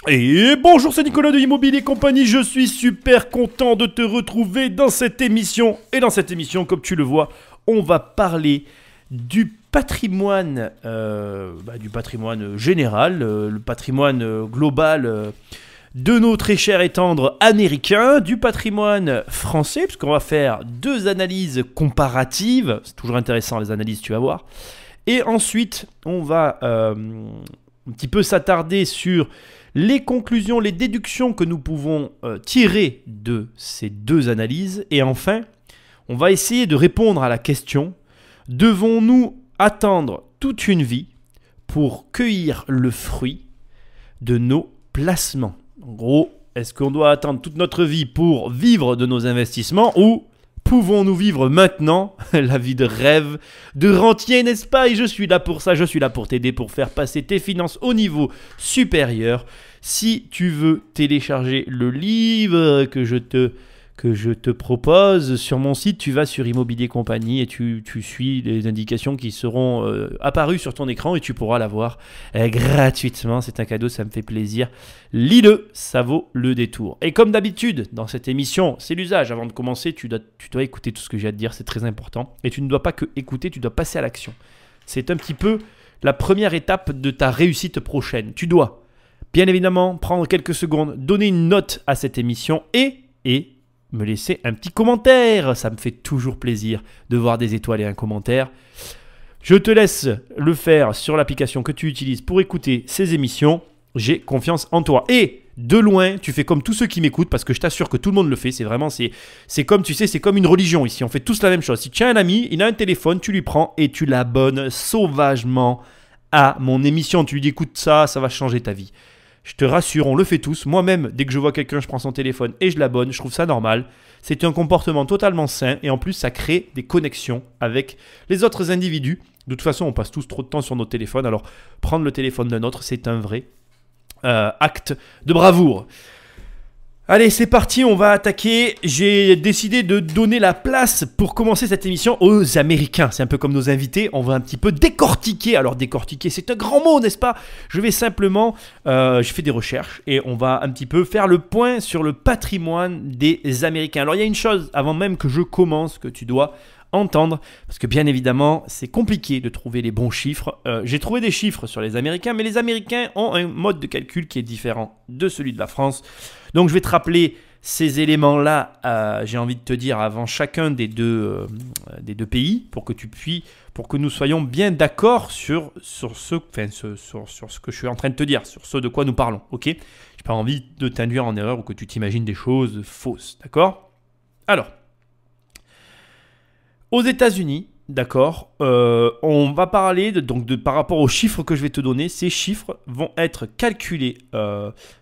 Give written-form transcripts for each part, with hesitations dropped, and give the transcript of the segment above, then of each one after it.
Et bonjour, c'est Nicolas de Immobilier Compagnie, je suis super content de te retrouver dans cette émission. Et dans cette émission, comme tu le vois, on va parler du patrimoine général, le patrimoine global de nos très chers et tendres américains, du patrimoine français, puisqu'on va faire deux analyses comparatives, c'est toujours intéressant les analyses, tu vas voir. Et ensuite, on va un petit peu s'attarder sur les conclusions, les déductions que nous pouvons tirer de ces deux analyses. Et enfin, on va essayer de répondre à la question: devons-nous attendre toute une vie pour cueillir le fruit de nos placements? En gros, est-ce qu'on doit attendre toute notre vie pour vivre de nos investissements, ou pouvons-nous vivre maintenant la vie de rêve de rentier, n'est-ce pas? Et je suis là pour ça, je suis là pour t'aider, pour faire passer tes finances au niveau supérieur. Si tu veux télécharger le livre que je te propose sur mon site, tu vas sur Immobilier Compagnie et tu suis les indications qui seront apparues sur ton écran et tu pourras l'avoir gratuitement. C'est un cadeau, ça me fait plaisir. Lis-le, ça vaut le détour. Et comme d'habitude, dans cette émission, c'est l'usage. Avant de commencer, tu dois écouter tout ce que j'ai à te dire, c'est très important. Et tu ne dois pas que écouter, tu dois passer à l'action. C'est un petit peu la première étape de ta réussite prochaine. Tu dois, bien évidemment, prendre quelques secondes, donner une note à cette émission et me laisser un petit commentaire. Ça me fait toujours plaisir de voir des étoiles et un commentaire. Je te laisse le faire sur l'application que tu utilises pour écouter ces émissions. J'ai confiance en toi. Et de loin, tu fais comme tous ceux qui m'écoutent, parce que je t'assure que tout le monde le fait. C'est vraiment, c'est comme, tu sais, c'est comme une religion ici. On fait tous la même chose. Si tu as un ami, il a un téléphone, tu lui prends et tu l'abonnes sauvagement à mon émission. Tu lui dis, écoute ça, ça va changer ta vie. Je te rassure, on le fait tous. Moi-même, dès que je vois quelqu'un, je prends son téléphone et je l'abonne. Je trouve ça normal. C'est un comportement totalement sain et en plus, ça crée des connexions avec les autres individus. De toute façon, on passe tous trop de temps sur nos téléphones. Alors, prendre le téléphone d'un autre, c'est un vrai acte de bravoure. Allez, c'est parti, on va attaquer. J'ai décidé de donner la place pour commencer cette émission aux Américains. C'est un peu comme nos invités, on va un petit peu décortiquer. Alors décortiquer, c'est un grand mot, n'est-ce pas? Je vais simplement, je fais des recherches et on va un petit peu faire le point sur le patrimoine des Américains. Alors il y a une chose, avant même que je commence, que tu dois entendre, parce que bien évidemment, c'est compliqué de trouver les bons chiffres. J'ai trouvé des chiffres sur les Américains, mais les Américains ont un mode de calcul qui est différent de celui de la France. Donc je vais te rappeler ces éléments-là, j'ai envie de te dire, avant chacun des deux pays, pour que nous soyons bien d'accord sur ce que je suis en train de te dire, sur ce de quoi nous parlons, ok? J'ai pas envie de t'induire en erreur ou que tu t'imagines des choses fausses, d'accord? Alors, aux États-Unis, d'accord, on va parler par rapport aux chiffres que je vais te donner. Ces chiffres vont être calculés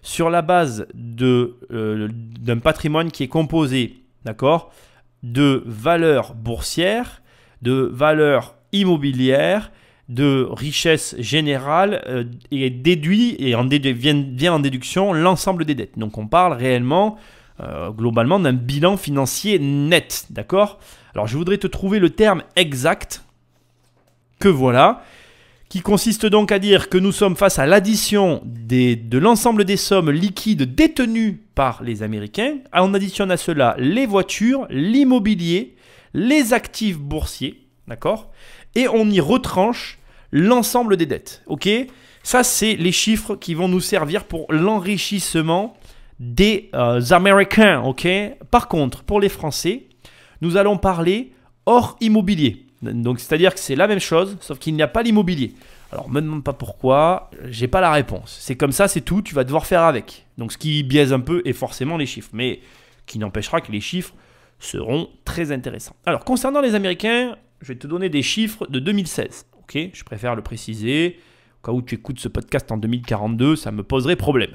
sur la base d'un patrimoine qui est composé, d'accord, de valeurs boursières, de valeurs immobilières, de richesse générale et vient en déduction l'ensemble des dettes. Donc on parle réellement, globalement, d'un bilan financier net, d'accord? Alors je voudrais te trouver le terme exact, que voilà, qui consiste donc à dire que nous sommes face à l'addition de l'ensemble des sommes liquides détenues par les Américains. On additionne à cela les voitures, l'immobilier, les actifs boursiers, d'accord? Et on y retranche l'ensemble des dettes, ok? Ça, c'est les chiffres qui vont nous servir pour l'enrichissement des Américains, ok? Par contre, pour les Français, nous allons parler hors immobilier. Donc, c'est-à-dire que c'est la même chose, sauf qu'il n'y a pas l'immobilier. Alors, ne me demande pas pourquoi, j'ai pas la réponse. C'est comme ça, c'est tout, tu vas devoir faire avec. Donc, ce qui biaise un peu est forcément les chiffres, mais qui n'empêchera que les chiffres seront très intéressants. Alors, concernant les Américains, je vais te donner des chiffres de 2016. Ok, je préfère le préciser. Au cas où tu écoutes ce podcast en 2042, ça me poserait problème.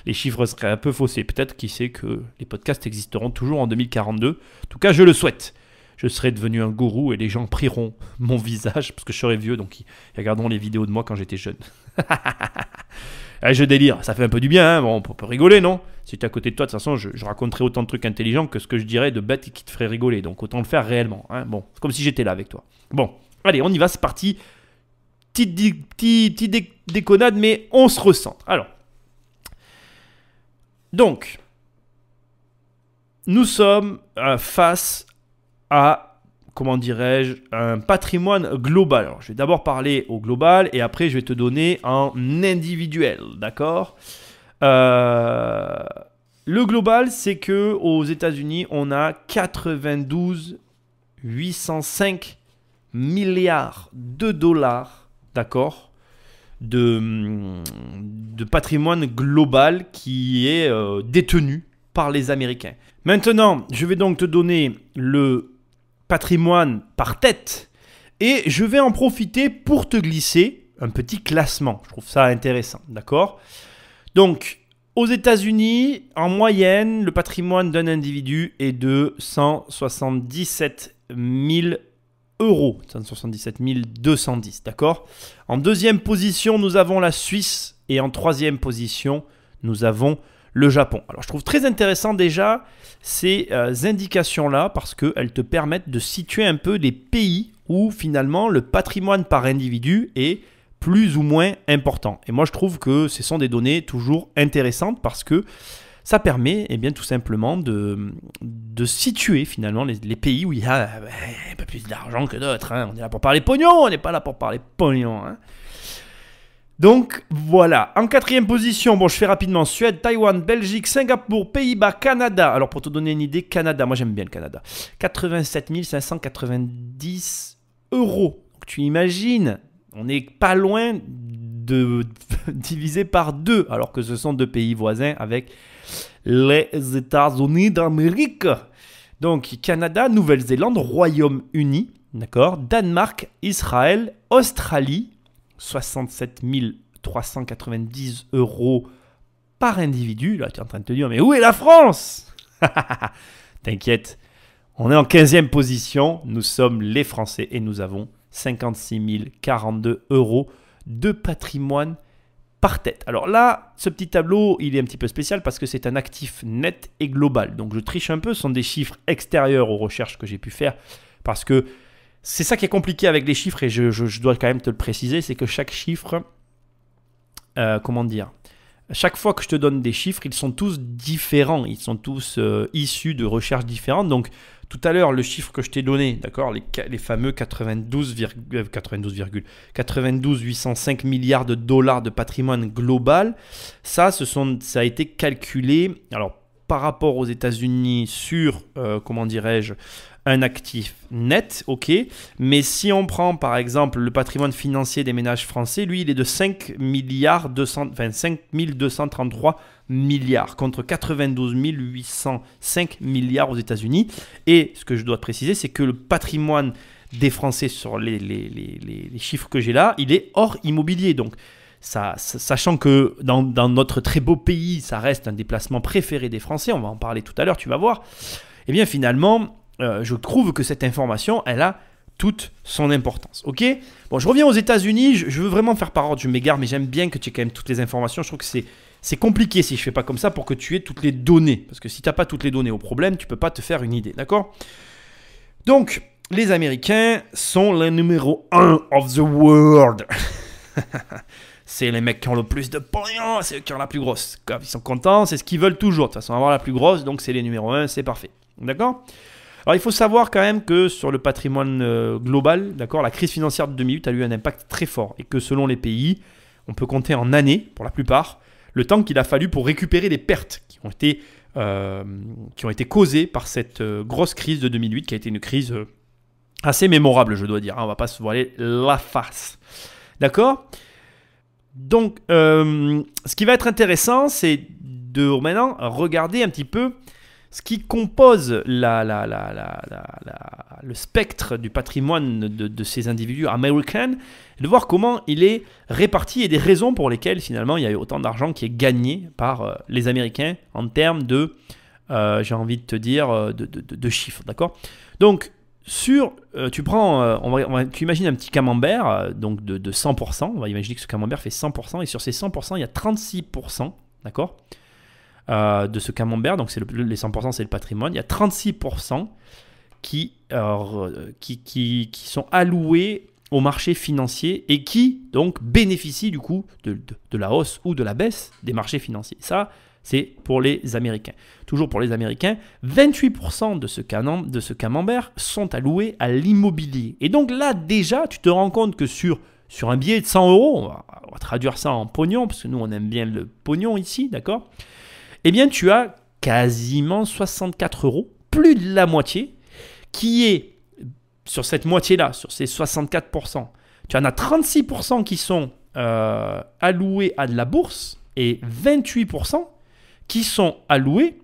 Les chiffres seraient un peu faussés. Peut-être qui sait que les podcasts existeront toujours en 2042. En tout cas, je le souhaite. Je serai devenu un gourou et les gens prieront mon visage parce que je serai vieux, donc ils regarderont les vidéos de moi quand j'étais jeune. Je délire, ça fait un peu du bien, hein. Bon, on peut rigoler, non? Si tu es à côté de toi, de toute façon, je raconterai autant de trucs intelligents que ce que je dirais de bêtes qui te feraient rigoler. Donc autant le faire réellement, hein. Bon, c'est comme si j'étais là avec toi. Bon, allez, on y va, c'est parti. Petite déconnade, mais on se recentre. Alors, Donc, nous sommes face à, comment dirais-je, un patrimoine global. Alors, je vais d'abord parler au global et après je vais te donner en individuel, d'accord? Le global, c'est que aux États-Unis, on a 92 805 milliards de dollars, d'accord, de patrimoine global qui est détenu par les Américains. Maintenant, je vais donc te donner le patrimoine par tête et je vais en profiter pour te glisser un petit classement. Je trouve ça intéressant, d'accord? Donc, aux États-Unis, en moyenne, le patrimoine d'un individu est de 177 000 euros, 177 210, d'accord? En deuxième position, nous avons la Suisse et en troisième position, nous avons le Japon. Alors, je trouve très intéressant déjà ces indications-là parce qu'elles te permettent de situer un peu les pays où finalement le patrimoine par individu est plus ou moins important. Et moi, je trouve que ce sont des données toujours intéressantes parce que ça permet eh bien, tout simplement de situer finalement les pays où il y a un peu plus d'argent que d'autres. Hein. On est là pour parler pognon, on n'est pas là pour parler pognon. Hein. Donc voilà, en quatrième position, bon je fais rapidement, Suède, Taïwan, Belgique, Singapour, Pays-Bas, Canada. Alors pour te donner une idée, Canada, moi j'aime bien le Canada. 87 590 euros. Donc, tu imagines, on n'est pas loin de diviser par deux, alors que ce sont deux pays voisins avec les États-Unis d'Amérique. Donc Canada, Nouvelle-Zélande, Royaume-Uni, d'accord, Danemark, Israël, Australie, 67 390 euros par individu. Là, tu es en train de te dire, mais où est la France? T'inquiète, on est en 15e position. Nous sommes les Français et nous avons 56 042 euros de patrimoine par tête. Alors là, ce petit tableau, il est un petit peu spécial parce que c'est un actif net et global. Donc je triche un peu, ce sont des chiffres extérieurs aux recherches que j'ai pu faire parce que c'est ça qui est compliqué avec les chiffres et je dois quand même te le préciser, c'est que chaque chiffre, comment dire, chaque fois que je te donne des chiffres, ils sont tous différents, ils sont tous issus de recherches différentes. Donc tout à l'heure, le chiffre que je t'ai donné, d'accord, les fameux 92 805 milliards de dollars de patrimoine global, ça a été calculé, alors par rapport aux États-Unis sur, comment dirais-je, un actif net, ok, mais si on prend par exemple le patrimoine financier des ménages français, lui il est de 5 233 milliards contre 92 805 milliards aux États-Unis. Et ce que je dois te préciser, c'est que le patrimoine des Français sur les chiffres que j'ai là, il est hors immobilier. Donc, sachant que dans notre très beau pays, ça reste un des placements préférés des Français, on va en parler tout à l'heure, tu vas voir, et bien finalement, je trouve que cette information, elle a toute son importance. Ok? Bon, je reviens aux États-Unis. Je veux vraiment faire par ordre, je m'égare, mais j'aime bien que tu aies quand même toutes les informations. Je trouve que c'est compliqué si je ne fais pas comme ça pour que tu aies toutes les données. Parce que si tu n'as pas toutes les données au problème, tu ne peux pas te faire une idée. D'accord? Donc, les Américains sont les numéro 1 of the world. C'est les mecs qui ont le plus de pognon, c'est eux qui ont la plus grosse. Ils sont contents, c'est ce qu'ils veulent toujours. De toute façon, avoir la plus grosse, donc c'est les numéro 1, c'est parfait. D'accord? Alors, il faut savoir quand même que sur le patrimoine global, d'accord, la crise financière de 2008 a eu un impact très fort et que selon les pays, on peut compter en années, pour la plupart, le temps qu'il a fallu pour récupérer les pertes qui ont été causées par cette grosse crise de 2008, qui a été une crise assez mémorable, je dois dire. Hein, on ne va pas se voiler la face. D'accord? Donc, ce qui va être intéressant, c'est de maintenant regarder un petit peu ce qui compose le spectre du patrimoine de ces individus américains, et de voir comment il est réparti et des raisons pour lesquelles finalement il y a eu autant d'argent qui est gagné par les Américains en termes de, j'ai envie de te dire, de chiffres, d'accord? Donc, tu prends, tu imagines un petit camembert donc de 100%, on va imaginer que ce camembert fait 100%, et sur ces 100%, il y a 36%, d'accord, de ce camembert, donc les 100% c'est le patrimoine, il y a 36% qui sont alloués au marché financier et qui donc bénéficient du coup de la hausse ou de la baisse des marchés financiers. Ça, C'est pour les Américains. Toujours pour les Américains, 28% de ce camembert sont alloués à l'immobilier. Et donc là, déjà, tu te rends compte que sur un billet de 100 euros, on va traduire ça en pognon, parce que nous, on aime bien le pognon ici, d'accord? Eh bien, tu as quasiment 64 euros, plus de la moitié, qui est sur cette moitié-là, sur ces 64%. Tu en as 36% qui sont alloués à de la bourse et 28% qui sont alloués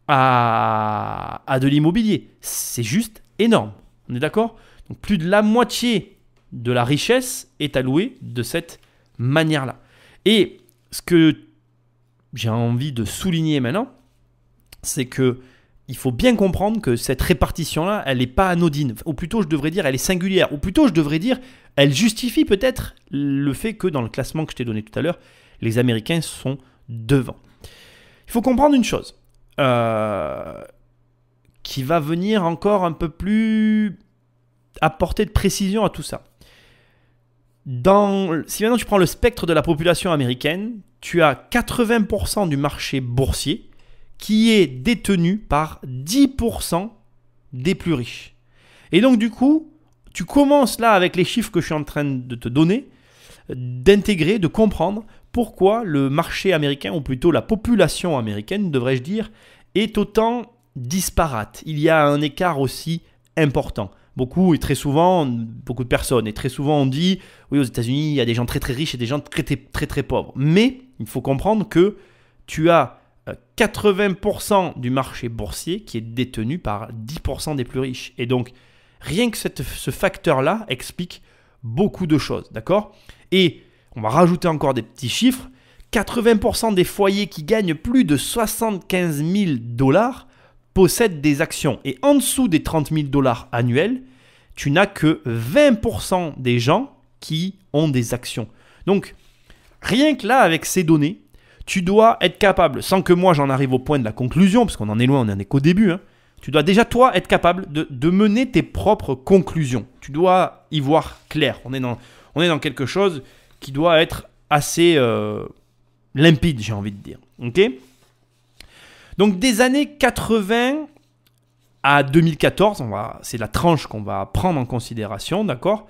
à de l'immobilier. C'est juste énorme. On est d'accord? Donc plus de la moitié de la richesse est allouée de cette manière-là. Et ce que j'ai envie de souligner maintenant, c'est que il faut bien comprendre que cette répartition-là, elle n'est pas anodine. Ou plutôt, je devrais dire, elle est singulière. Ou plutôt, je devrais dire, elle justifie peut-être le fait que dans le classement que je t'ai donné tout à l'heure, les Américains sont devant. Il faut comprendre une chose qui va venir encore un peu plus apporter de précision à tout ça. Si maintenant tu prends le spectre de la population américaine, tu as 80% du marché boursier qui est détenu par 10% des plus riches. Et donc du coup, tu commences là avec les chiffres que je suis en train de te donner, d'intégrer, de comprendre pourquoi le marché américain, ou plutôt la population américaine, devrais-je dire, est autant disparate. Il y a un écart aussi important. Beaucoup de personnes, et très souvent on dit, oui, aux États-Unis, il y a des gens très très riches et des gens très très, très, très pauvres. Mais il faut comprendre que tu as 80% du marché boursier qui est détenu par 10% des plus riches. Et donc, rien que ce facteur-là explique beaucoup de choses, d'accord? Et on va rajouter encore des petits chiffres. 80% des foyers qui gagnent plus de 75 000 $ possèdent des actions. Et en dessous des 30 000 $ annuels, tu n'as que 20% des gens qui ont des actions. Donc, rien que là, avec ces données, tu dois être capable, sans que moi j'en arrive au point de la conclusion, parce qu'on en est loin, on n'en est qu'au début, hein, tu dois déjà, toi, être capable de mener tes propres conclusions. Tu dois y voir clair. On est dans quelque chose qui doit être assez limpide, j'ai envie de dire. Okay? Donc, des années 80 à 2014, c'est la tranche qu'on va prendre en considération, d'accord?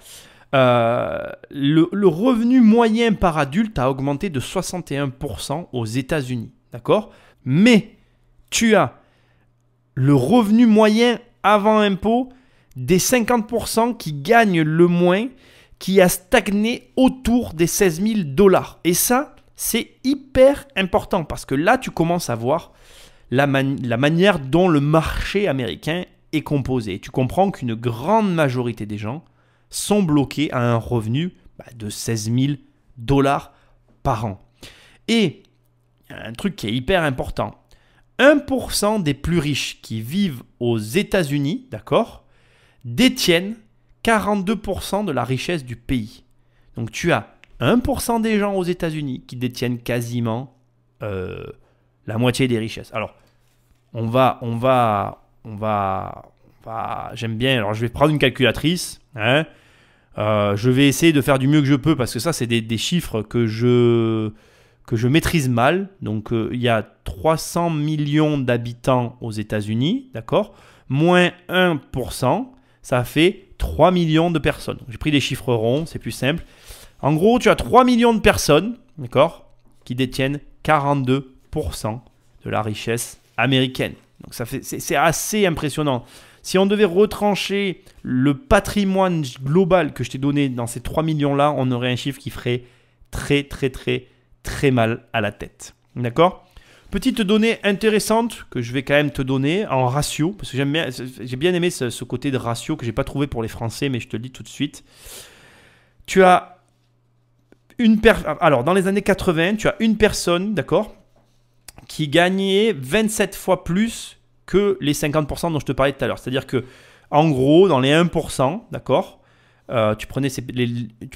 Le revenu moyen par adulte a augmenté de 61% aux États-Unis, d'accord? Mais tu as le revenu moyen avant impôt des 50% qui gagnent le moins, qui a stagné autour des 16 000 $. Et ça, c'est hyper important parce que là, tu commences à voir la manière dont le marché américain est composé. Tu comprends qu'une grande majorité des gens sont bloqués à un revenu de 16 000 $ par an. Et il y a un truc qui est hyper important. 1% des plus riches qui vivent aux États-Unis, d'accord, détiennent 42% de la richesse du pays. Donc tu as 1% des gens aux États-Unis qui détiennent quasiment la moitié des richesses. Alors, j'aime bien, alors je vais prendre une calculatrice, hein. Je vais essayer de faire du mieux que je peux parce que ça, c'est des chiffres que je maîtrise mal. Donc, il y a 300 millions d'habitants aux États-Unis, d'accord? Moins 1%, ça fait 3 millions de personnes. J'ai pris des chiffres ronds, c'est plus simple. En gros, tu as 3 millions de personnes, d'accord, qui détiennent 42% de la richesse américaine. Donc, c'est assez impressionnant. Si on devait retrancher le patrimoine global que je t'ai donné dans ces 3 millions-là, on aurait un chiffre qui ferait très, très, très, très mal à la tête. D'accord? Petite donnée intéressante que je vais quand même te donner en ratio, parce que j'ai bien aimé ce côté de ratio que je n'ai pas trouvé pour les Français, mais je te le dis tout de suite. Tu as alors, dans les années 80, tu as une personne, d'accord, qui gagnait 27 fois plus que les 50% dont je te parlais tout à l'heure. C'est-à-dire que, en gros, dans les 1%, d'accord, tu prenais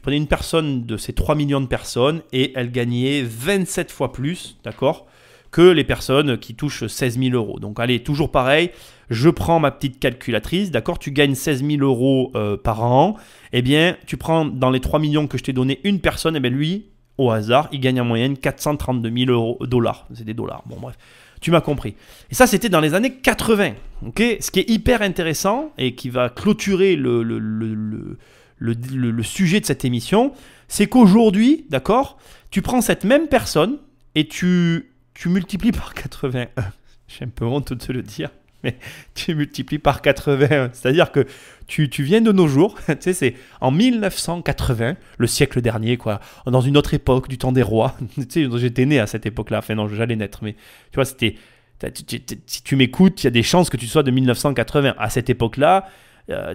une personne de ces 3 millions de personnes et elle gagnait 27 fois plus, d'accord, que les personnes qui touchent 16 000 €. Donc, allez, toujours pareil, je prends ma petite calculatrice, d'accord, tu gagnes 16 000 € par an, eh bien, tu prends dans les 3 millions que je t'ai donné une personne, eh bien, lui, au hasard, ils gagnent en moyenne 432 000 dollars. C'est des dollars. Bon, bref, tu m'as compris. Et ça, c'était dans les années 80. Okay, ce qui est hyper intéressant et qui va clôturer le sujet de cette émission, c'est qu'aujourd'hui, d'accord, tu prends cette même personne et tu multiplies par 81. J'ai un peu honte de te le dire, mais tu multiplies par 81. C'est-à-dire que tu viens de nos jours, tu sais, c'est en 1980, le siècle dernier, quoi, dans une autre époque, du temps des rois. Tu sais, j'étais né à cette époque-là, enfin non, j'allais naître, mais tu vois, c'était... Si tu m'écoutes, il y a des chances que tu sois de 1980. À cette époque-là,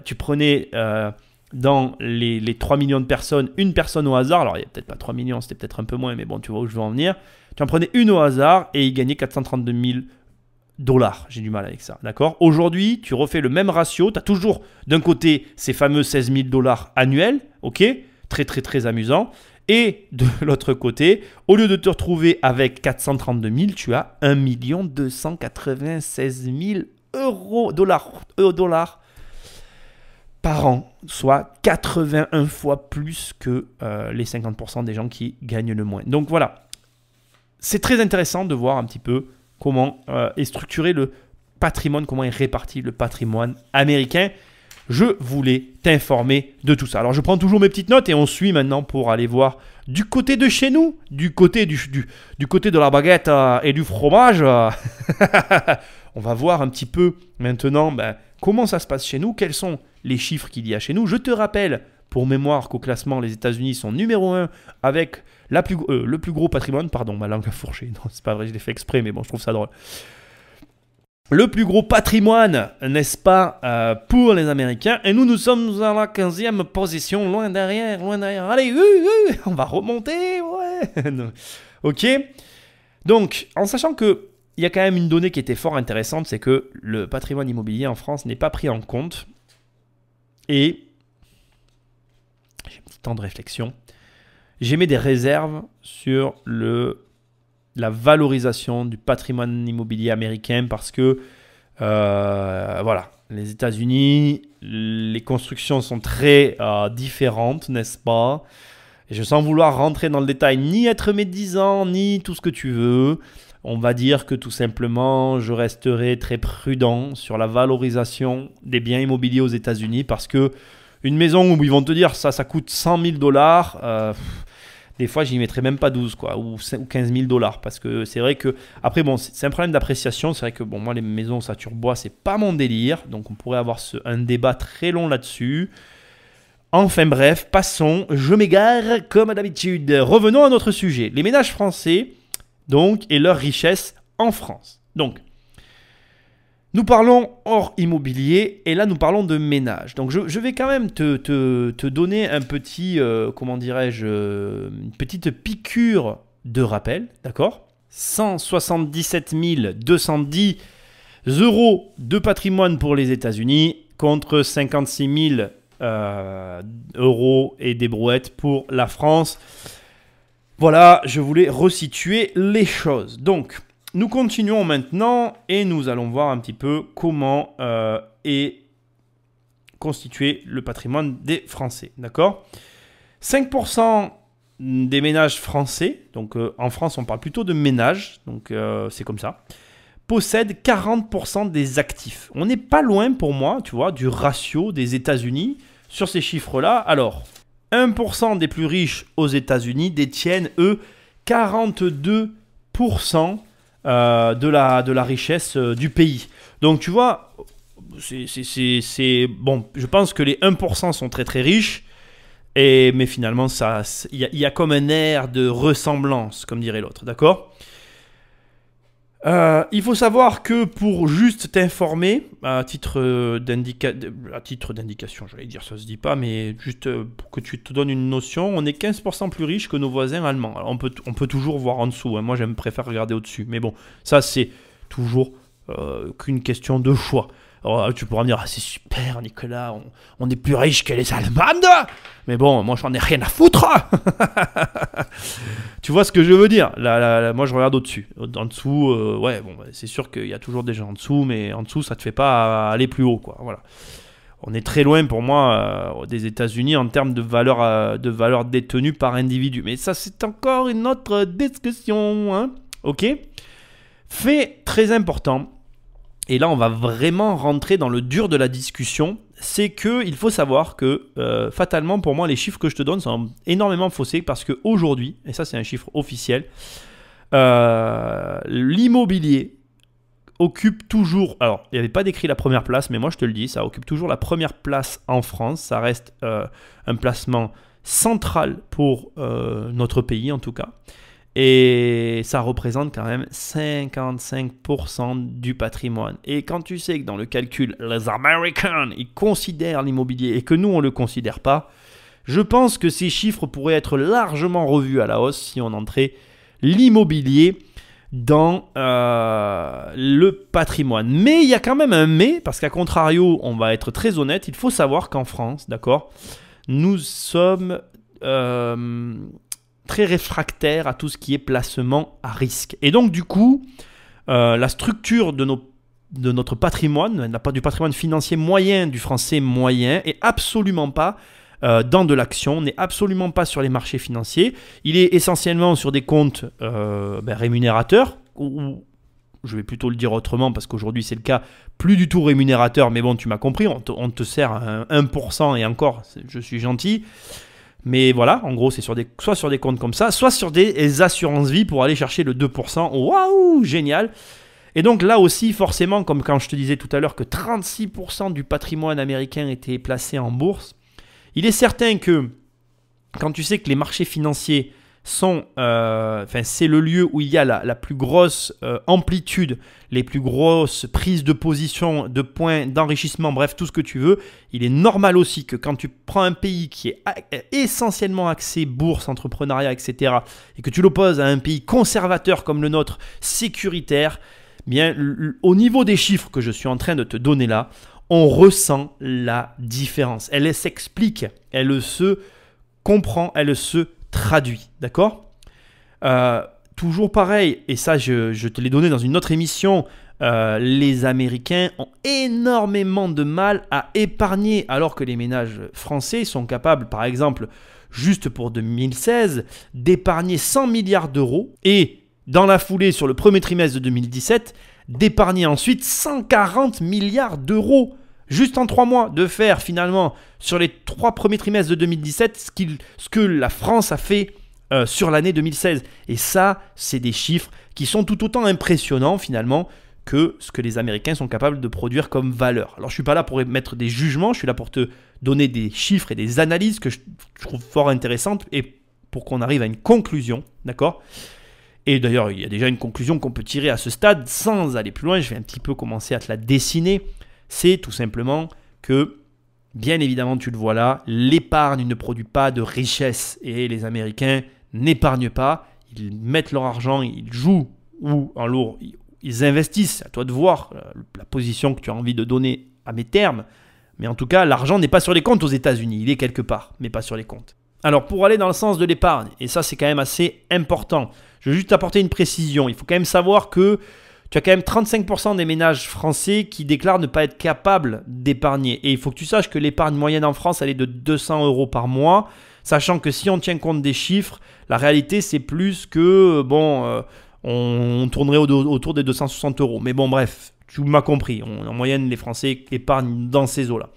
tu prenais dans les 3 millions de personnes, une personne au hasard. Alors, il n'y a peut-être pas 3 millions, c'était peut-être un peu moins, mais bon, tu vois où je veux en venir. Tu en prenais une au hasard et il gagnait 432 000 dollars. J'ai du mal avec ça, d'accord? Aujourd'hui, tu refais le même ratio. Tu as toujours d'un côté ces fameux 16 000 dollars annuels, ok? Très, très, très amusant. Et de l'autre côté, au lieu de te retrouver avec 432 000, tu as 1 296 000 dollars par an, soit 81 fois plus que les 50% des gens qui gagnent le moins. Donc voilà, c'est très intéressant de voir un petit peu comment est structuré le patrimoine, comment est réparti le patrimoine américain. Je voulais t'informer de tout ça. Alors, je prends toujours mes petites notes et on suit maintenant pour aller voir du côté de chez nous, du côté de la baguette et du fromage. On va voir un petit peu maintenant comment ça se passe chez nous, quels sont les chiffres qu'il y a chez nous. Je te rappelle, pour mémoire, qu'au classement, les États-Unis sont numéro 1 avec le plus gros patrimoine. Pardon, ma langue a fourché. Non, c'est pas vrai, je l'ai fait exprès, mais bon, je trouve ça drôle. Le plus gros patrimoine, n'est-ce pas, pour les Américains. Et nous sommes à la 15e position, loin derrière. Allez, on va remonter, ouais. Ok. Donc, en sachant qu'il y a quand même une donnée qui était fort intéressante, c'est que le patrimoine immobilier en France n'est pas pris en compte. Et, j'ai un petit temps de réflexion, j'ai mis des réserves sur la valorisation du patrimoine immobilier américain parce que, voilà, les États-Unis, les constructions sont très différentes, n'est-ce pas? Et je sens vouloir rentrer dans le détail, ni être médisant, ni tout ce que tu veux. On va dire que tout simplement, je resterai très prudent sur la valorisation des biens immobiliers aux États-Unis parce que une maison où ils vont te dire ça coûte 100 000 dollars, des fois, j'y mettrais même pas 12 quoi, ou 15 000 dollars parce que c'est vrai que, après, bon, c'est un problème d'appréciation. C'est vrai que, bon, moi, les maisons Saturbois, c'est pas mon délire. Donc, on pourrait avoir un débat très long là-dessus. Enfin, bref, passons. Je m'égare comme d'habitude. Revenons à notre sujet. Les ménages français, donc, et leur richesse en France. Donc, nous parlons hors immobilier et là nous parlons de ménage. Donc je vais quand même te donner un petit, comment dirais-je, une petite piqûre de rappel, d'accord? 177 210 euros de patrimoine pour les États-Unis contre 56 000 euros et des brouettes pour la France. Voilà, je voulais resituer les choses. Donc, nous continuons maintenant et nous allons voir un petit peu comment est constitué le patrimoine des Français. D'accord? 5% des ménages français, donc en France on parle plutôt de ménages, donc c'est comme ça, possèdent 40% des actifs. On n'est pas loin pour moi, tu vois, du ratio des États-Unis sur ces chiffres-là. Alors, 1% des plus riches aux États-Unis détiennent, eux, 42% de la richesse du pays. Donc tu vois, c'est bon, je pense que les 1% sont très très riches, mais finalement il y a comme un air de ressemblance, comme dirait l'autre, d'accord? Il faut savoir que pour juste t'informer, à titre d'indication, j'allais dire ça se dit pas, mais juste pour que tu te donnes une notion, on est 15% plus riche que nos voisins allemands. Alors on peut toujours voir en dessous, hein. Moi préfère regarder au-dessus, mais bon, ça c'est toujours qu'une question de choix. Alors, tu pourras me dire, ah, c'est super Nicolas, on est plus riche que les Allemandes, mais bon, moi j'en ai rien à foutre. Tu vois ce que je veux dire? Là, moi je regarde au-dessus. En dessous, ouais, bon, c'est sûr qu'il y a toujours des gens en dessous, mais en dessous ça te fait pas aller plus haut, quoi. Voilà. on est très loin pour moi des États-Unis en termes de valeur détenue par individu. Mais ça, c'est encore une autre discussion. Hein, ok. Fait très important, et là on va vraiment rentrer dans le dur de la discussion, c'est qu'il faut savoir que fatalement pour moi les chiffres que je te donne sont énormément faussés parce qu'aujourd'hui, et ça c'est un chiffre officiel, l'immobilier occupe toujours, alors il n'y avait pas décrit la première place, mais moi je te le dis, ça occupe toujours la première place en France, ça reste un placement central pour notre pays en tout cas. Et ça représente quand même 55% du patrimoine. Et quand tu sais que dans le calcul, les Américains, ils considèrent l'immobilier et que nous, on ne le considère pas, je pense que ces chiffres pourraient être largement revus à la hausse si on entrait l'immobilier dans le patrimoine. Mais il y a quand même un mais, parce qu'à contrario, on va être très honnête, il faut savoir qu'en France, d'accord, nous sommes très réfractaires à tout ce qui est placement à risque. Et donc du coup, la structure de notre patrimoine, du patrimoine financier moyen du français moyen, est absolument pas dans de l'action, n'est absolument pas sur les marchés financiers. Il est essentiellement sur des comptes rémunérateurs, ou je vais plutôt le dire autrement parce qu'aujourd'hui c'est le cas, plus du tout rémunérateur, mais bon tu m'as compris, on te sert un 1% et encore, je suis gentil. Mais voilà, en gros, c'est soit sur des comptes comme ça, soit sur des assurances-vie pour aller chercher le 2%. Waouh, génial! Et donc là aussi, forcément, comme quand je te disais tout à l'heure que 36% du patrimoine américain était placé en bourse, il est certain que quand tu sais que les marchés financiers sont, c'est le lieu où il y a la plus grosse amplitude, les plus grosses prises de position, de points d'enrichissement, bref, tout ce que tu veux, il est normal aussi que quand tu prends un pays qui est essentiellement axé bourse, entrepreneuriat, etc., et que tu l'opposes à un pays conservateur comme le nôtre, sécuritaire, bien, au niveau des chiffres que je suis en train de te donner là, on ressent la différence. Elle s'explique, elle se comprend, elle se traduit, d'accord? Toujours pareil, et ça je te l'ai donné dans une autre émission, les Américains ont énormément de mal à épargner, alors que les ménages français sont capables, par exemple, juste pour 2016, d'épargner 100 milliards d'euros, et dans la foulée, sur le premier trimestre de 2017, d'épargner ensuite 140 milliards d'euros. Juste en 3 mois, de faire finalement sur les 3 premiers trimestres de 2017 ce que la France a fait sur l'année 2016. Et ça, c'est des chiffres qui sont tout autant impressionnants finalement que ce que les Américains sont capables de produire comme valeur. Alors je ne suis pas là pour mettre des jugements, je suis là pour te donner des chiffres et des analyses que je trouve fort intéressantes et pour qu'on arrive à une conclusion, d'accord ? Et d'ailleurs, il y a déjà une conclusion qu'on peut tirer à ce stade sans aller plus loin, je vais un petit peu commencer à te la dessiner. C'est tout simplement que, bien évidemment, tu le vois là, l'épargne ne produit pas de richesse et les Américains n'épargnent pas. Ils mettent leur argent, ils jouent ou en lourd, ils investissent. À toi de voir la position que tu as envie de donner à mes termes. Mais en tout cas, l'argent n'est pas sur les comptes aux États-Unis. Il est quelque part, mais pas sur les comptes. Alors, pour aller dans le sens de l'épargne, et ça c'est quand même assez important, je vais juste apporter une précision. Il faut quand même savoir que tu as quand même 35% des ménages français qui déclarent ne pas être capables d'épargner. Et il faut que tu saches que l'épargne moyenne en France, elle est de 200 € par mois. Sachant que si on tient compte des chiffres, la réalité, c'est plus que, on tournerait autour des 260 €. Mais bon, bref, tu m'as compris. En moyenne, les Français épargnent dans ces eaux-là.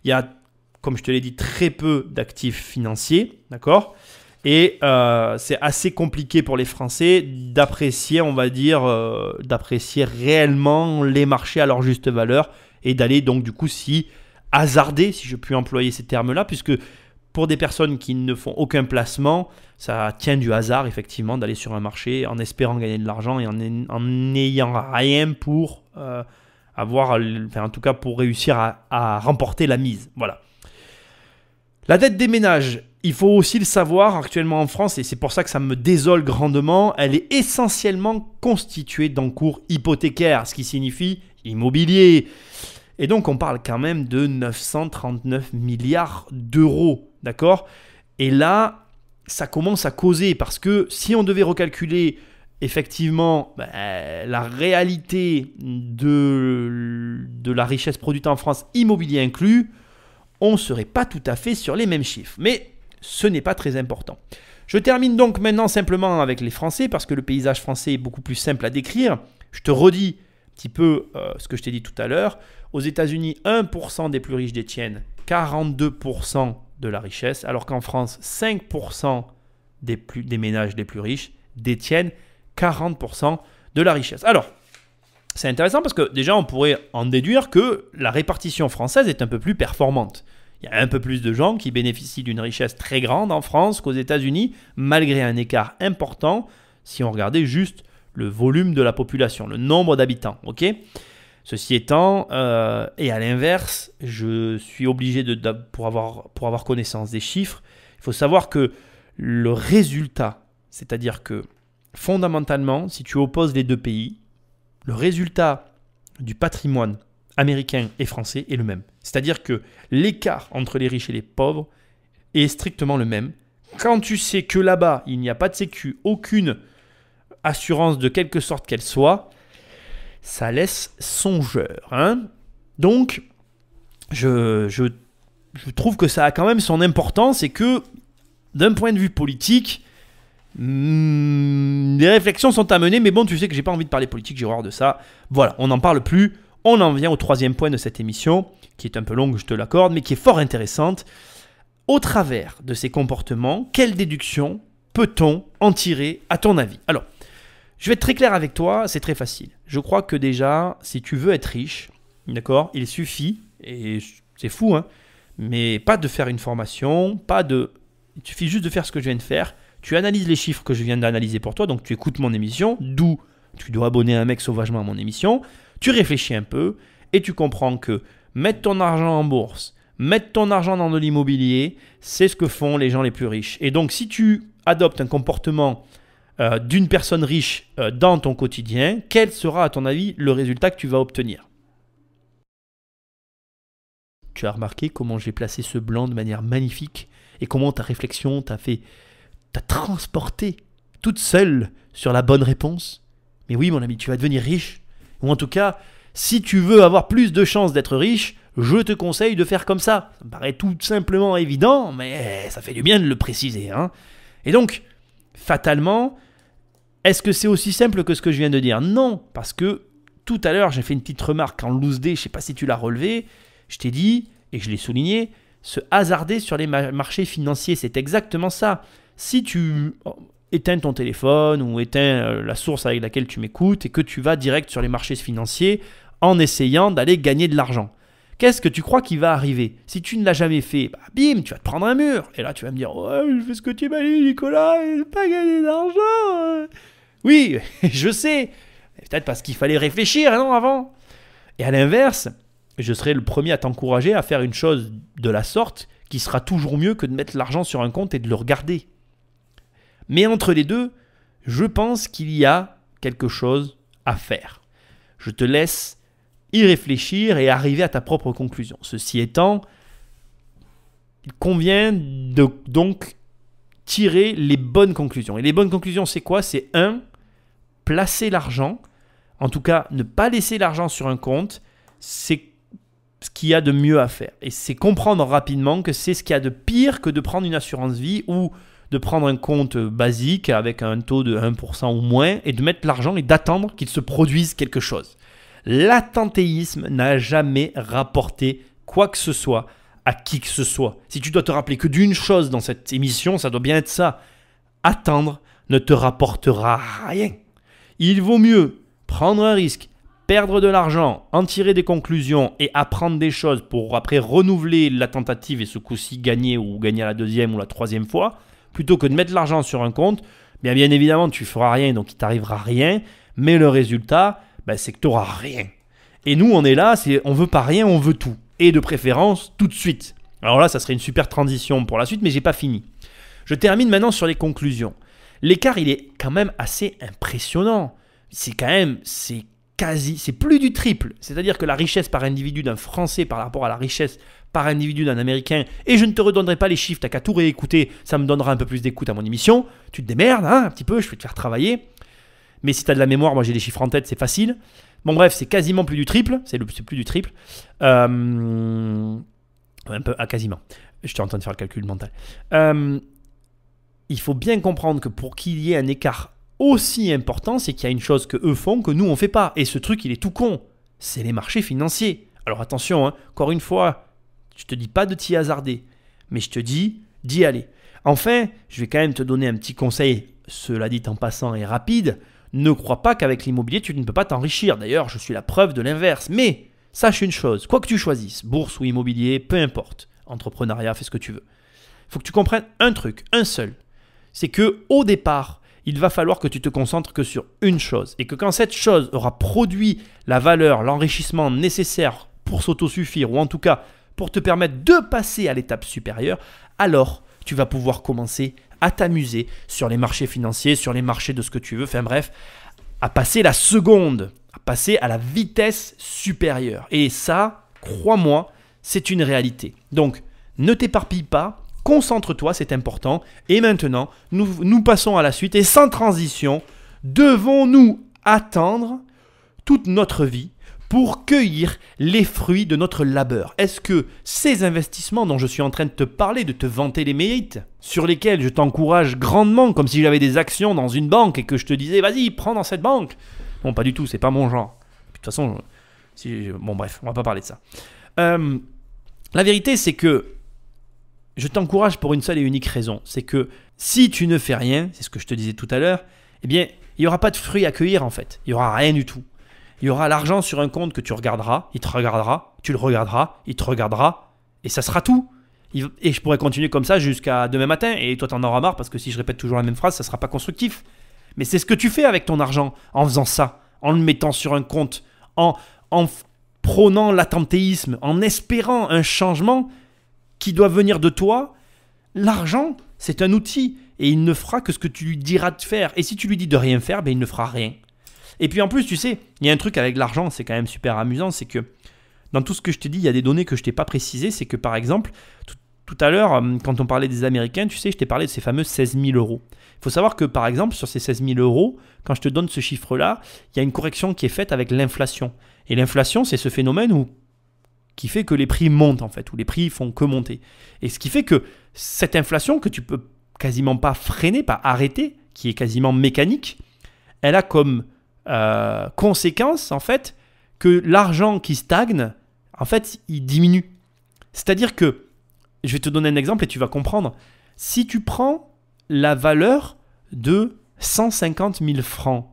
Il y a, comme je te l'ai dit, très peu d'actifs financiers, d'accord ? Et c'est assez compliqué pour les Français d'apprécier, on va dire, d'apprécier réellement les marchés à leur juste valeur et d'aller donc du coup hasarder, si je puis employer ces termes-là, puisque pour des personnes qui ne font aucun placement, ça tient du hasard effectivement d'aller sur un marché en espérant gagner de l'argent et en n'ayant rien pour en tout cas pour réussir à remporter la mise. Voilà. La dette des ménages, il faut aussi le savoir actuellement en France, et c'est pour ça que ça me désole grandement, elle est essentiellement constituée d'encours hypothécaires, ce qui signifie immobilier. Et donc on parle quand même de 939 milliards d'euros, d'accord ? Et là, ça commence à causer, parce que si on devait recalculer effectivement la réalité de la richesse produite en France, immobilier inclus, on ne serait pas tout à fait sur les mêmes chiffres. Mais ce n'est pas très important. Je termine donc maintenant simplement avec les Français parce que le paysage français est beaucoup plus simple à décrire. Je te redis un petit peu ce que je t'ai dit tout à l'heure. Aux États-Unis, 1% des plus riches détiennent 42% de la richesse, alors qu'en France, 5% des ménages les plus riches détiennent 40% de la richesse. Alors, c'est intéressant parce que déjà, on pourrait en déduire que la répartition française est un peu plus performante. Il y a un peu plus de gens qui bénéficient d'une richesse très grande en France qu'aux États-Unis, malgré un écart important si on regardait juste le volume de la population, le nombre d'habitants. Ok ? Ceci étant, et à l'inverse, je suis obligé, pour avoir connaissance des chiffres, il faut savoir que le résultat, c'est-à-dire que fondamentalement, si tu opposes les deux pays, le résultat du patrimoine américain et français est le même. C'est-à-dire que l'écart entre les riches et les pauvres est strictement le même. Quand tu sais que là-bas, il n'y a pas de sécu, aucune assurance de quelque sorte qu'elle soit, ça laisse songeur. Hein. Donc, je trouve que ça a quand même son importance et que, d'un point de vue politique, des réflexions sont à mener, mais bon, tu sais que j'ai pas envie de parler politique, j'ai horreur de ça. Voilà, on n'en parle plus. On en vient au troisième point de cette émission, qui est un peu longue, je te l'accorde, mais qui est fort intéressante. Au travers de ces comportements, quelle déduction peut-on en tirer à ton avis? Alors, je vais être très clair avec toi, c'est très facile. Je crois que déjà, si tu veux être riche, d'accord, il suffit, et c'est fou, hein, mais pas de faire une formation, il suffit juste de faire ce que je viens de faire. Tu analyses les chiffres que je viens d'analyser pour toi, donc tu écoutes mon émission, d'où tu dois abonner un mec sauvagement à mon émission, tu réfléchis un peu et tu comprends que mettre ton argent en bourse, mettre ton argent dans de l'immobilier, c'est ce que font les gens les plus riches. Et donc si tu adoptes un comportement d'une personne riche dans ton quotidien, quel sera à ton avis le résultat que tu vas obtenir? Tu as remarqué comment j'ai placé ce blanc de manière magnifique et comment ta réflexion t'a transporté toute seule sur la bonne réponse? Mais oui mon ami, tu vas devenir riche. Ou en tout cas, si tu veux avoir plus de chances d'être riche, je te conseille de faire comme ça. Ça me paraît tout simplement évident, mais ça fait du bien de le préciser. Hein. Et donc, fatalement, est-ce que c'est aussi simple que ce que je viens de dire? Non, parce que tout à l'heure, j'ai fait une petite remarque en loose day, je ne sais pas si tu l'as relevé, je t'ai dit, et je l'ai souligné, se hasarder sur les marchés financiers, c'est exactement ça. Si tu éteins ton téléphone ou éteins la source avec laquelle tu m'écoutes et que tu vas direct sur les marchés financiers en essayant d'aller gagner de l'argent, qu'est-ce que tu crois qui va arriver? Si tu ne l'as jamais fait, bah, bim, tu vas te prendre un mur. Et là, tu vas me dire, ouais, je fais ce que tu m'as dit, Nicolas, je n'ai pas gagné d'argent. Oui, je sais. Peut-être parce qu'il fallait réfléchir non, avant. Et à l'inverse, je serai le premier à t'encourager à faire une chose de la sorte qui sera toujours mieux que de mettre l'argent sur un compte et de le regarder. Mais entre les deux, je pense qu'il y a quelque chose à faire. Je te laisse y réfléchir et arriver à ta propre conclusion. Ceci étant, il convient de donc tirer les bonnes conclusions. Et les bonnes conclusions, c'est quoi? C'est 1, placer l'argent. En tout cas, ne pas laisser l'argent sur un compte, c'est ce qu'il y a de mieux à faire. Et c'est comprendre rapidement que c'est ce qu'il y a de pire que de prendre une assurance vie ou de prendre un compte basique avec un taux de 1% ou moins et de mettre l'argent et d'attendre qu'il se produise quelque chose. L'attentéisme n'a jamais rapporté quoi que ce soit à qui que ce soit. Si tu dois te rappeler que d'une chose dans cette émission, ça doit bien être ça. Attendre ne te rapportera rien. Il vaut mieux prendre un risque, perdre de l'argent, en tirer des conclusions et apprendre des choses pour après renouveler la tentative et ce coup-ci gagner ou gagner à la deuxième ou la troisième fois, plutôt que de mettre l'argent sur un compte. Bien évidemment, tu ne feras rien, donc il ne t'arrivera rien, mais le résultat, c'est que tu n'auras rien. Et nous, on est là, on ne veut pas rien, on veut tout. Et de préférence, tout de suite. Alors là, ça serait une super transition pour la suite, mais je n'ai pas fini. Je termine maintenant sur les conclusions. L'écart, il est quand même assez impressionnant. C'est plus du triple. C'est-à-dire que la richesse par individu d'un Français par rapport à la richesse par individu d'un Américain, et je ne te redonnerai pas les chiffres, t'as qu'à tout réécouter, ça me donnera un peu plus d'écoute à mon émission. Tu te démerdes, hein, un petit peu, je vais te faire travailler. Mais si tu as de la mémoire, moi j'ai les chiffres en tête, c'est facile. Bon bref, c'est quasiment plus du triple, c'est plus du triple. Un peu, quasiment. J'étais en train de faire le calcul mental. Il faut bien comprendre que pour qu'il y ait un écart aussi important, c'est qu'il y a une chose que eux font que nous on fait pas. Et ce truc, il est tout con. C'est les marchés financiers. Alors attention, hein, encore une fois, je te dis pas de t'y hasarder, mais je te dis d'y aller. Enfin, je vais quand même te donner un petit conseil, cela dit en passant et rapide. Ne crois pas qu'avec l'immobilier, tu ne peux pas t'enrichir. D'ailleurs, je suis la preuve de l'inverse. Mais sache une chose, quoi que tu choisisses, bourse ou immobilier, peu importe, entrepreneuriat, fais ce que tu veux. Il faut que tu comprennes un truc, un seul. C'est que au départ, il va falloir que tu te concentres que sur une chose. Et que quand cette chose aura produit la valeur, l'enrichissement nécessaire pour s'autosuffire, ou en tout cas pour te permettre de passer à l'étape supérieure, alors tu vas pouvoir commencer à t'amuser sur les marchés financiers, sur les marchés de ce que tu veux, enfin bref, à passer la seconde, à passer à la vitesse supérieure. Et ça, crois-moi, c'est une réalité. Donc, ne t'éparpille pas, concentre-toi, c'est important. Et maintenant, nous passons à la suite. Et sans transition, devons-nous attendre toute notre vie pour cueillir les fruits de notre labeur? Est-ce que ces investissements dont je suis en train de te parler, de te vanter les mérites, sur lesquels je t'encourage grandement, comme si j'avais des actions dans une banque et que je te disais, vas-y, prends dans cette banque. Non, pas du tout, c'est pas mon genre. De toute façon, bon bref, on va pas parler de ça. La vérité, c'est que je t'encourage pour une seule et unique raison. C'est que si tu ne fais rien, c'est ce que je te disais tout à l'heure, eh bien, il n'y aura pas de fruits à cueillir en fait. Il n'y aura rien du tout. Il y aura l'argent sur un compte que tu regarderas, il te regardera, tu le regarderas, il te regardera, et ça sera tout. Et je pourrais continuer comme ça jusqu'à demain matin, et toi t'en auras marre parce que si je répète toujours la même phrase, ça ne sera pas constructif. Mais c'est ce que tu fais avec ton argent en faisant ça, en le mettant sur un compte, en prônant l'attentéisme, en espérant un changement qui doit venir de toi. L'argent, c'est un outil, et il ne fera que ce que tu lui diras de faire. Et si tu lui dis de rien faire, ben il ne fera rien. Et puis en plus, tu sais, il y a un truc avec l'argent, c'est quand même super amusant, c'est que dans tout ce que je t'ai dit, il y a des données que je t'ai pas précisées, c'est que par exemple, tout à l'heure, quand on parlait des Américains, tu sais, je t'ai parlé de ces fameux 16 000 euros. Il faut savoir que par exemple, sur ces 16 000 euros, quand je te donne ce chiffre-là, il y a une correction qui est faite avec l'inflation. Et l'inflation, c'est ce phénomène qui fait que les prix montent en fait, où les prix font que monter. Et ce qui fait que cette inflation que tu peux quasiment pas freiner, pas arrêter, qui est quasiment mécanique, elle a comme conséquence en fait que l'argent qui stagne, en fait, il diminue. C'est-à-dire que, je vais te donner un exemple et tu vas comprendre. Si tu prends la valeur de 150 000 francs,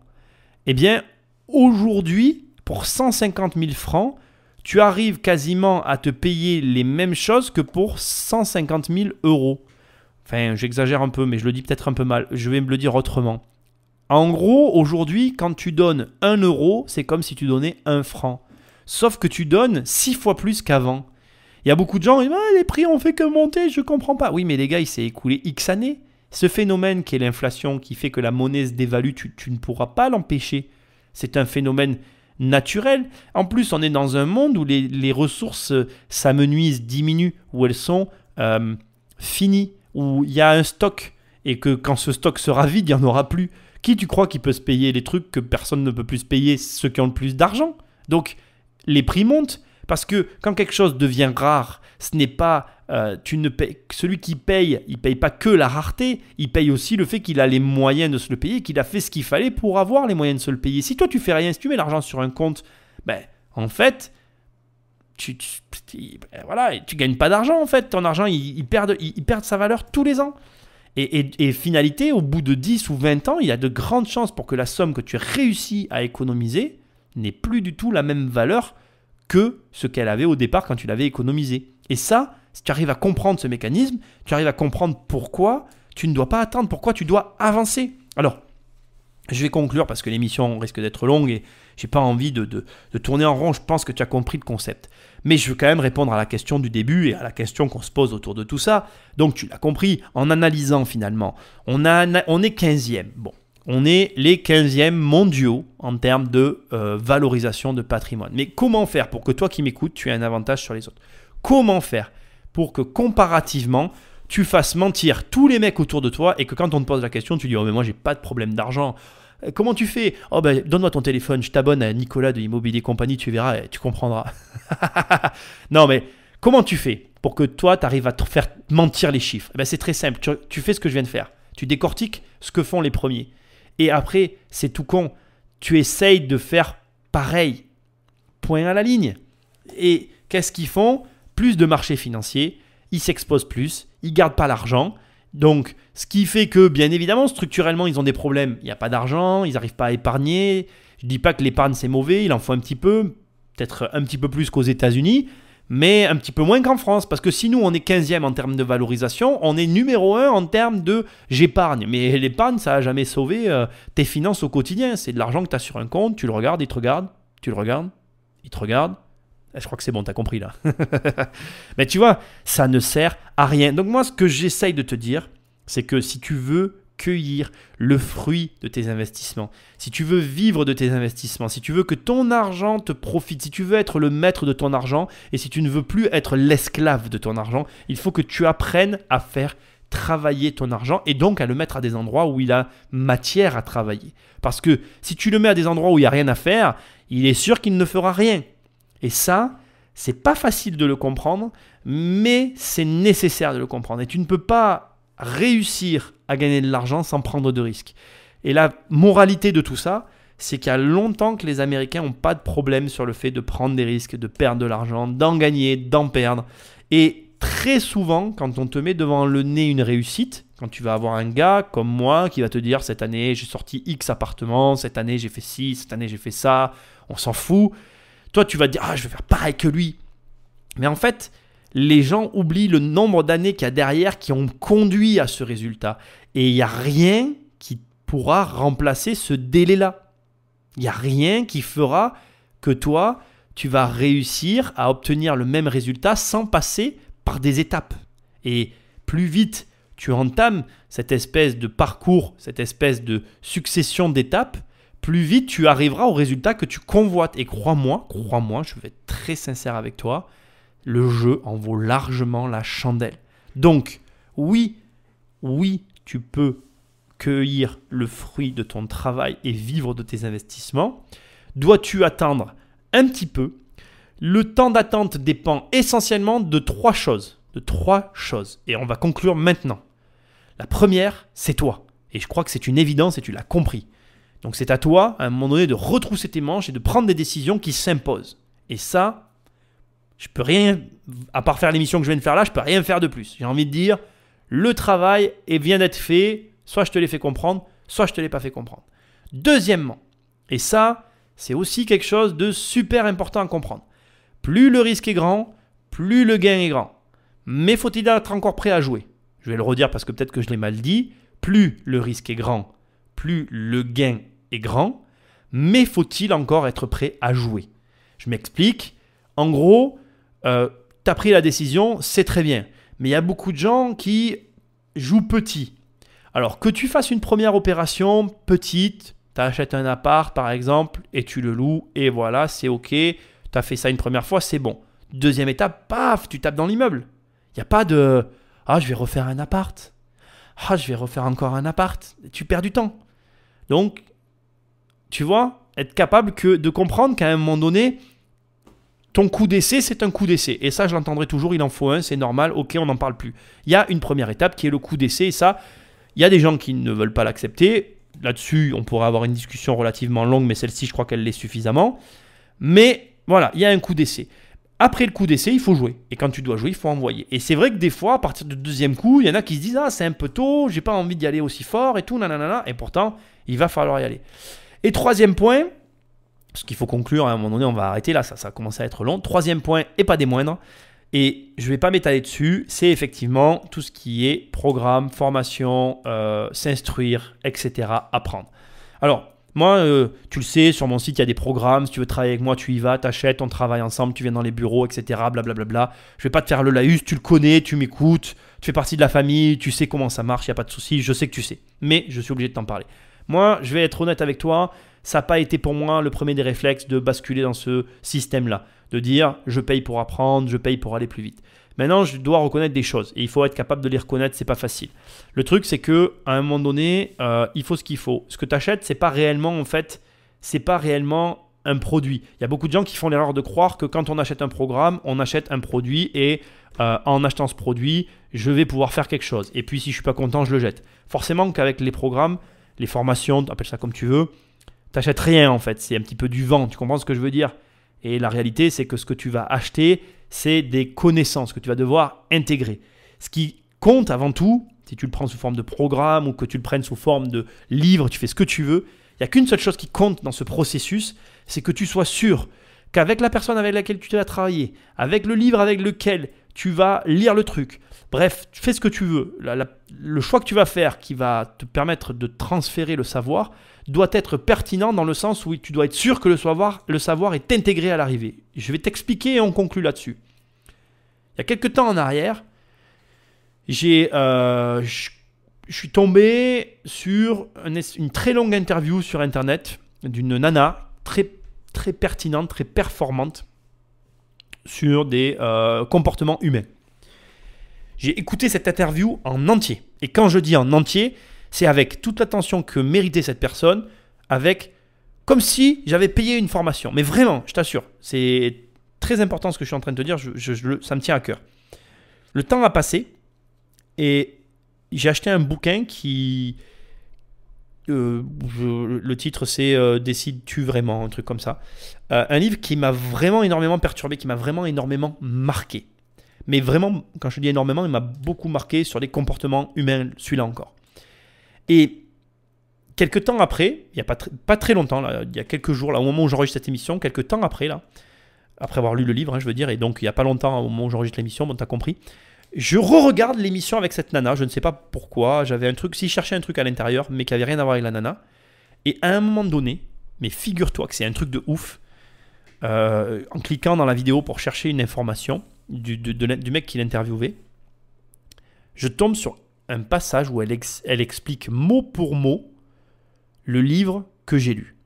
eh bien, aujourd'hui, pour 150 000 francs, tu arrives quasiment à te payer les mêmes choses que pour 150 000 euros. Enfin, j'exagère un peu, mais je le dis peut-être un peu mal. Je vais me le dire autrement. En gros, aujourd'hui, quand tu donnes 1 euro, c'est comme si tu donnais 1 franc. Sauf que tu donnes 6 fois plus qu'avant. Il y a beaucoup de gens qui disent « les prix ont fait que monter, je ne comprends pas ». Oui, mais les gars, il s'est écoulé X années. Ce phénomène qui est l'inflation, qui fait que la monnaie se dévalue, tu ne pourras pas l'empêcher. C'est un phénomène naturel. En plus, on est dans un monde où les ressources s'amenuisent, diminuent, où elles sont finies, où il y a un stock et que quand ce stock sera vide, il n'y en aura plus. Qui tu crois qui peut se payer les trucs que personne ne peut plus se payer? Ceux qui ont le plus d'argent. Donc, les prix montent parce que quand quelque chose devient rare, ce n'est pas celui qui paye, il paye pas que la rareté, il paye aussi le fait qu'il a les moyens de se le payer, qu'il a fait ce qu'il fallait pour avoir les moyens de se le payer. Si toi tu fais rien, si tu mets l'argent sur un compte, ben en fait, voilà, tu gagnes pas d'argent en fait. Ton argent il perd sa valeur tous les ans. Et finalité, au bout de 10 ou 20 ans, il y a de grandes chances pour que la somme que tu réussis à économiser n'ait plus du tout la même valeur que ce qu'elle avait au départ quand tu l'avais économisée. Et ça, si tu arrives à comprendre ce mécanisme, tu arrives à comprendre pourquoi tu ne dois pas attendre, pourquoi tu dois avancer. Alors, je vais conclure parce que l'émission risque d'être longue et je n'ai pas envie de tourner en rond. Je pense que tu as compris le concept. Mais je veux quand même répondre à la question du début et à la question qu'on se pose autour de tout ça. Donc, tu l'as compris, en analysant finalement, on est 15e. Bon, on est les 15e mondiaux en termes de valorisation de patrimoine. Mais comment faire pour que toi qui m'écoutes, tu aies un avantage sur les autres? Comment faire pour que comparativement, tu fasses mentir tous les mecs autour de toi et que quand on te pose la question, tu dis « Oh mais moi j'ai pas de problème d'argent ». Comment tu fais? Oh ben donne-moi ton téléphone, je t'abonne à Nicolas de Immobilier Compagnie, tu verras et tu comprendras. Non mais comment tu fais? pour que toi, tu arrives à te faire mentir les chiffres? Eh ben, c'est très simple. Tu fais ce que je viens de faire. Tu décortiques ce que font les premiers. Et après, c'est tout con. Tu essayes de faire pareil. Point à la ligne. Et qu'est-ce qu'ils font? Plus de marchés financiers. Ils s'exposent plus. Ils ne gardent pas l'argent. Donc, ce qui fait que, bien évidemment, structurellement, ils ont des problèmes. Il n'y a pas d'argent. Ils n'arrivent pas à épargner. Je ne dis pas que l'épargne, c'est mauvais. Il en faut un petit peu. Peut-être un petit peu plus qu'aux États-Unis. Mais un petit peu moins qu'en France. Parce que si nous, on est 15e en termes de valorisation, on est numéro 1 en termes de j'épargne. Mais l'épargne, ça n'a jamais sauvé tes finances au quotidien. C'est de l'argent que tu as sur un compte, tu le regardes, il te regarde, tu le regardes, il te regarde. Je crois que c'est bon, tu as compris là. Mais tu vois, ça ne sert à rien. Donc moi, ce que j'essaye de te dire, c'est que si tu veux cueillir le fruit de tes investissements, si tu veux vivre de tes investissements, si tu veux que ton argent te profite, si tu veux être le maître de ton argent et si tu ne veux plus être l'esclave de ton argent, il faut que tu apprennes à faire travailler ton argent et donc à le mettre à des endroits où il a matière à travailler. Parce que si tu le mets à des endroits où il n'y a rien à faire, il est sûr qu'il ne fera rien. Et ça, c'est pas facile de le comprendre, mais c'est nécessaire de le comprendre. Et tu ne peux pas réussir à gagner de l'argent sans prendre de risques. Et la moralité de tout ça, c'est qu'il y a longtemps que les Américains n'ont pas de problème sur le fait de prendre des risques, de perdre de l'argent, d'en gagner, d'en perdre. Et très souvent, quand on te met devant le nez une réussite, quand tu vas avoir un gars comme moi qui va te dire cette année j'ai sorti X appartements, cette année j'ai fait ci, cette année j'ai fait ça, on s'en fout. Toi tu vas te dire je vais faire pareil que lui. Mais en fait, les gens oublient le nombre d'années qu'il y a derrière qui ont conduit à ce résultat. Et il n'y a rien qui pourra remplacer ce délai-là. Il n'y a rien qui fera que toi, tu vas réussir à obtenir le même résultat sans passer par des étapes. Et plus vite tu entames cette espèce de parcours, cette espèce de succession d'étapes, plus vite tu arriveras au résultat que tu convoites. Et crois-moi, je vais être très sincère avec toi, le jeu en vaut largement la chandelle. Donc, oui, tu peux cueillir le fruit de ton travail et vivre de tes investissements. Dois-tu attendre un petit peu? Le temps d'attente dépend essentiellement de trois choses. Et on va conclure maintenant. La première, c'est toi. Et je crois que c'est une évidence et tu l'as compris. Donc c'est à toi, à un moment donné, de retrousser tes manches et de prendre des décisions qui s'imposent. Et ça, je peux rien, à part faire l'émission que je viens de faire là, je peux rien faire de plus. J'ai envie de dire, le travail vient d'être fait, soit je te l'ai fait comprendre, soit je te l'ai pas fait comprendre. Deuxièmement, et ça, c'est aussi quelque chose de super important à comprendre. Plus le risque est grand, plus le gain est grand. Mais faut-il être encore prêt à jouer? Je vais le redire parce que peut-être que je l'ai mal dit. Plus le risque est grand, plus le gain est grand. Mais faut-il encore être prêt à jouer? Je m'explique. En gros, tu as pris la décision, c'est très bien. Mais il y a beaucoup de gens qui jouent petit. Alors que tu fasses une première opération petite, tu achètes un appart par exemple et tu le loues et voilà, c'est ok. Tu as fait ça une première fois, c'est bon. Deuxième étape, paf, tu tapes dans l'immeuble. Il n'y a pas de « je vais refaire un appart. Je vais refaire encore un appart. » Tu perds du temps. Donc, tu vois, être capable de comprendre qu'à un moment donné, ton coup d'essai, c'est un coup d'essai. Et ça, je l'entendrai toujours, il en faut un, c'est normal, ok, on n'en parle plus. Il y a une première étape qui est le coup d'essai. Et ça, il y a des gens qui ne veulent pas l'accepter. Là-dessus, on pourrait avoir une discussion relativement longue, mais celle-ci, je crois qu'elle l'est suffisamment. Mais voilà, il y a un coup d'essai. Après le coup d'essai, il faut jouer. Et quand tu dois jouer, il faut envoyer. Et c'est vrai que des fois, à partir du deuxième coup, il y en a qui se disent « c'est un peu tôt, j'ai pas envie d'y aller aussi fort et tout, nanana. » Et pourtant, il va falloir y aller. Et troisième point, parce qu'il faut conclure, à un moment donné, on va arrêter là, ça commence à être long. Troisième point, et pas des moindres, et je ne vais pas m'étaler dessus, c'est effectivement tout ce qui est programme, formation, s'instruire, etc., apprendre. Alors, moi, tu le sais, sur mon site, il y a des programmes. Si tu veux travailler avec moi, tu y vas, tu achètes, on travaille ensemble, tu viens dans les bureaux, etc. Blablabla. Je ne vais pas te faire le laïus, tu le connais, tu m'écoutes, tu fais partie de la famille, tu sais comment ça marche, il n'y a pas de souci, je sais que tu sais. Mais je suis obligé de t'en parler. Moi, je vais être honnête avec toi, ça n'a pas été pour moi le premier des réflexes de basculer dans ce système-là. De dire, je paye pour apprendre, je paye pour aller plus vite. Maintenant, je dois reconnaître des choses et il faut être capable de les reconnaître, c'est pas facile. Le truc, c'est que à un moment donné, il faut ce qu'il faut. Ce que tu achètes, c'est pas réellement un produit. Il y a beaucoup de gens qui font l'erreur de croire que quand on achète un programme, on achète un produit et en achetant ce produit, je vais pouvoir faire quelque chose. Et puis si je ne suis pas content, je le jette. Forcément qu'avec les programmes, les formations, appelle ça comme tu veux, tu n'achètes rien en fait. C'est un petit peu du vent, tu comprends ce que je veux dire? Et la réalité, c'est que ce que tu vas acheter, c'est des connaissances que tu vas devoir intégrer. Ce qui compte avant tout, si tu le prends sous forme de programme ou que tu le prennes sous forme de livre, tu fais ce que tu veux, il n'y a qu'une seule chose qui compte dans ce processus, c'est que tu sois sûr qu'avec la personne avec laquelle tu vas travailler, avec le livre avec lequel tu vas lire le truc, bref, fais ce que tu veux. Le choix que tu vas faire qui va te permettre de transférer le savoir doit être pertinent dans le sens où tu dois être sûr que le savoir est intégré à l'arrivée. Je vais t'expliquer et on conclut là-dessus. Il y a quelques temps en arrière, je suis tombé sur une très longue interview sur Internet d'une nana très, très pertinente, très performante sur des comportements humains. J'ai écouté cette interview en entier. Et quand je dis en entier, c'est avec toute l'attention que méritait cette personne, comme si j'avais payé une formation. Mais vraiment, je t'assure, c'est très important ce que je suis en train de te dire, ça me tient à cœur. Le temps a passé et j'ai acheté un bouquin qui... le titre c'est Décides-tu vraiment, un truc comme ça. Un livre qui m'a vraiment énormément perturbé, qui m'a vraiment énormément marqué. Mais vraiment, quand je dis énormément, il m'a beaucoup marqué sur les comportements humains, celui-là encore. Et quelques temps après, il n'y a pas très longtemps, là, il y a quelques jours, là, au moment où j'enregistre cette émission, quelques temps après, là, après avoir lu le livre, hein, je veux dire, et donc il n'y a pas longtemps, au moment où j'enregistre l'émission, bon, tu as compris, je re-regarde l'émission avec cette nana, je ne sais pas pourquoi, j'avais un truc, si je cherchais un truc à l'intérieur, mais qui n'avait rien à voir avec la nana, et à un moment donné, mais figure-toi que c'est un truc de ouf, en cliquant dans la vidéo pour chercher une information du mec qui l'interviewait, je tombe sur un passage où elle explique mot pour mot le livre que j'ai lu.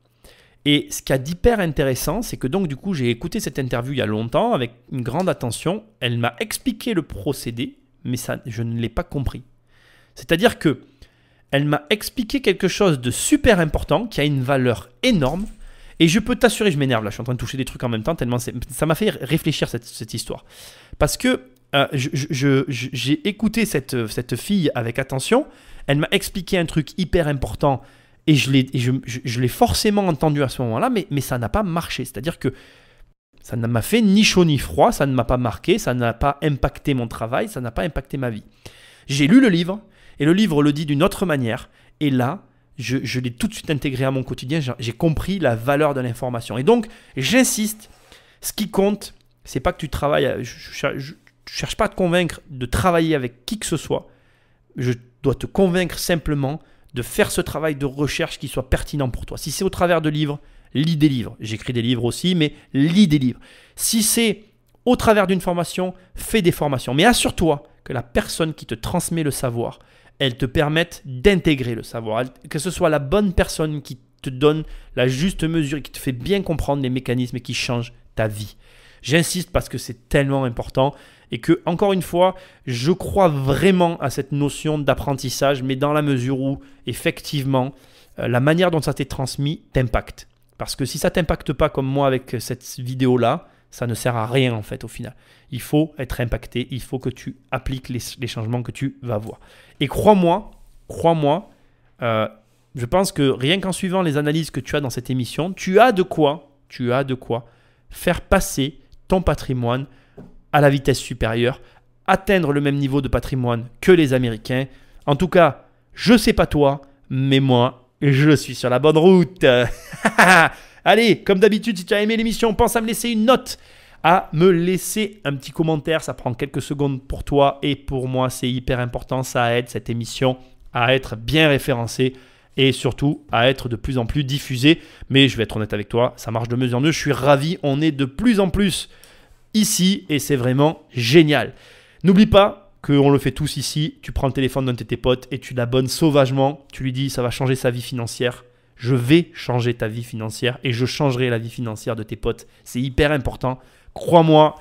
Et ce qu'il y a d'hyper intéressant, c'est que donc du coup j'ai écouté cette interview il y a longtemps avec une grande attention. Elle m'a expliqué le procédé, mais ça, je ne l'ai pas compris. C'est-à-dire que elle m'a expliqué quelque chose de super important qui a une valeur énorme. Et je peux t'assurer, je m'énerve là, je suis en train de toucher des trucs en même temps tellement ça m'a fait réfléchir cette histoire. Parce que j'ai écouté cette fille avec attention. Elle m'a expliqué un truc hyper important. Et je l'ai forcément entendu à ce moment-là, mais ça n'a pas marché. C'est-à-dire que ça ne m'a fait ni chaud ni froid, ça ne m'a pas marqué, ça n'a pas impacté mon travail, ça n'a pas impacté ma vie. J'ai lu le livre, et le livre le dit d'une autre manière, et là, je l'ai tout de suite intégré à mon quotidien, j'ai compris la valeur de l'information. Et donc, j'insiste, ce qui compte, c'est pas que tu travailles, je ne cherche pas à te convaincre de travailler avec qui que ce soit, je dois te convaincre simplement de faire ce travail de recherche qui soit pertinent pour toi. Si c'est au travers de livres, lis des livres. J'écris des livres aussi, mais lis des livres. Si c'est au travers d'une formation, fais des formations. Mais assure-toi que la personne qui te transmet le savoir, elle te permette d'intégrer le savoir. Que ce soit la bonne personne qui te donne la juste mesure et qui te fait bien comprendre les mécanismes qui changent ta vie. J'insiste parce que c'est tellement important et que, encore une fois, je crois vraiment à cette notion d'apprentissage, mais dans la mesure où, effectivement, la manière dont ça t'est transmis t'impacte. Parce que si ça ne t'impacte pas comme moi avec cette vidéo-là, ça ne sert à rien en fait au final. Il faut être impacté, il faut que tu appliques les changements que tu vas voir. Et crois-moi, je pense que rien qu'en suivant les analyses que tu as dans cette émission, tu as de quoi faire passer ton patrimoine à la vitesse supérieure, atteindre le même niveau de patrimoine que les Américains. En tout cas, je ne sais pas toi, mais moi, je suis sur la bonne route. Allez, comme d'habitude, si tu as aimé l'émission, pense à me laisser une note, à me laisser un petit commentaire. Ça prend quelques secondes pour toi et pour moi, c'est hyper important. Ça aide cette émission à être bien référencée et surtout à être de plus en plus diffusée. Mais je vais être honnête avec toi, ça marche de mieux en mieux. Je suis ravi, on est de plus en plus ici et c'est vraiment génial. N'oublie pas qu'on le fait tous ici. Tu prends le téléphone d'un de tes potes et tu l'abonnes sauvagement. Tu lui dis ça va changer sa vie financière. Je vais changer ta vie financière et je changerai la vie financière de tes potes. C'est hyper important. Crois-moi,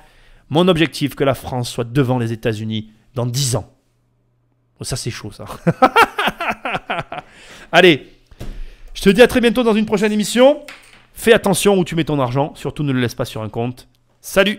mon objectif, que la France soit devant les États-Unis dans 10 ans. Oh, ça, c'est chaud, ça. Allez, je te dis à très bientôt dans une prochaine émission. Fais attention où tu mets ton argent, surtout ne le laisse pas sur un compte. Salut!